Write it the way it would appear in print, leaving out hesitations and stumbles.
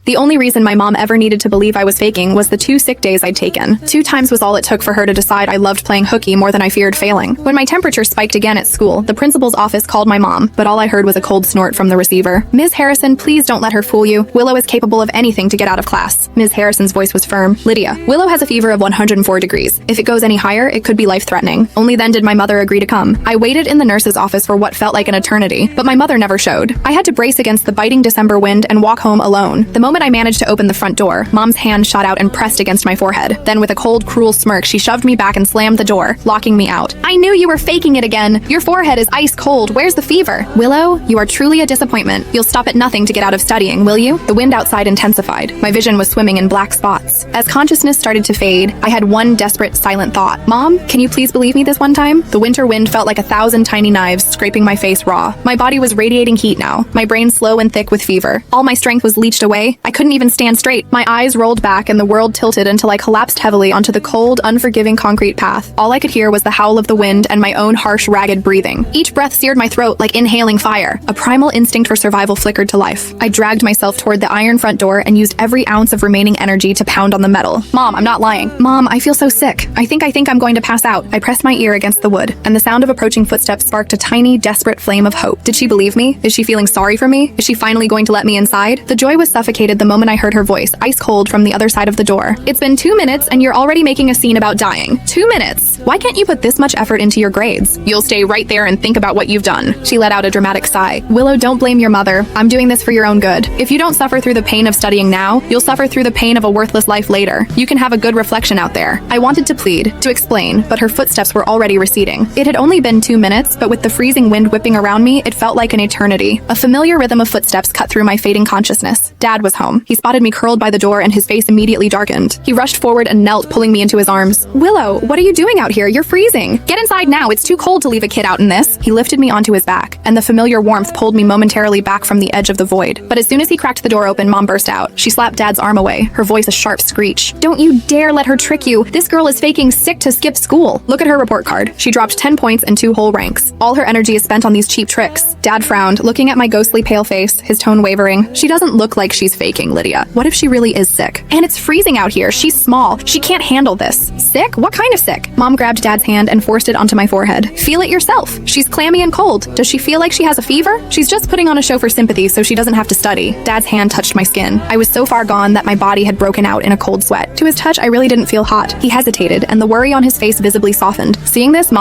The only reason my mom ever needed to believe I was faking was the 2 sick days I'd taken. 2 times was all it took for her to decide I loved playing hooky more than I feared failing. When my temperature spiked again at school, the principal's office called my mom, but all I heard was a cold snort from the receiver. "Ms. Harrison, please don't let her fool you. Willow is capable of anything to get out of class." Ms. Harrison's voice was firm. "Lydia, Willow has a fever of 104 degrees. If it goes any higher, it could be life-threatening." Only then did my mother agree to come. I waited in the nurse's office for what felt like an eternity, but my mother never showed. I had to brace against the biting December wind and walk home alone. The moment I managed to open the front door, Mom's hand shot out and pressed against my forehead. Then with a cold, cruel smirk, she shoved me back and slammed the door, locking me out. "I knew you were faking it again. Your forehead is ice cold. Where's the fever?" "Willow, you are truly a disappointment. You'll stop at nothing to get out of studying, will you?" The wind outside intensified. My vision was swimming in black spots. As consciousness started to fade, I had one desperate, silent thought. "Mom, can you please believe me this one time?" The winter wind felt like 1,000 tiny knives scraping my face raw. My body was radiating heat now, my brain slow and thick with fever. All my strength was leached away. I couldn't even stand straight. My eyes rolled back and the world tilted until I collapsed heavily onto the cold, unforgiving concrete path. All I could hear was the howl of the wind and my own harsh, ragged breathing. Each breath seared my throat like inhaling fire. A primal instinct for survival flickered to life. I dragged myself toward the iron front door and used every ounce of remaining energy to pound on the metal. "Mom, I'm not lying. Mom, I feel so sick. I think I'm going to pass out." I pressed my ear against the wood, and the sound of approaching footsteps sparked a tiny, desperate flame of hope. Did she believe me? Is she feeling sorry for me? Is she finally going to let me inside? The joy was suffocated the moment I heard her voice, ice cold, from the other side of the door. "It's been 2 minutes and you're already making a scene about dying. 2 minutes? Why can't you put this much effort into your grades? You'll stay right there and think about what you've done." She let out a dramatic sigh. "Willow, don't blame your mother. I'm doing this for your own good. If you don't suffer through the pain of studying now, you'll suffer through the pain of a worthless life later. You can have a good reflection out there." I wanted to plead, to explain, but her footsteps were already receding. It had only been 2 minutes, but with the freezing wind whipping around me, it felt like an eternity. A familiar rhythm of footsteps cut through my fading consciousness. Dad was home. He spotted me curled by the door and his face immediately darkened. He rushed forward and knelt, pulling me into his arms. "Willow, what are you doing out here? You're freezing. Get inside now. It's too cold to leave a kid out in this." He lifted me onto his back, and the familiar warmth pulled me momentarily back from the edge of the void. But as soon as he cracked the door open, Mom burst out. She slapped Dad's arm away, her voice a sharp screech. "Don't you dare let her trick you. This girl is faking sick to skip school. Look at her report card. She dropped 10 points and 2 whole ranks. All her energy is spent on these cheap tricks." Dad frowned, looking at my ghostly pale face, his tone wavering. "She doesn't look like she's faking, Lydia. What if she really is sick? And it's freezing out here. She's small. She can't handle this." "Sick? What kind of sick?" Mom grabbed Dad's hand and forced it onto my forehead. "Feel it yourself. She's clammy and cold. Does she feel like she has a fever? She's just putting on a show for sympathy so she doesn't have to study." Dad's hand touched my skin. I was so far gone that my body had broken out in a cold sweat. To his touch, I really didn't feel hot. He hesitated, and the worry on his face visibly softened. Seeing this,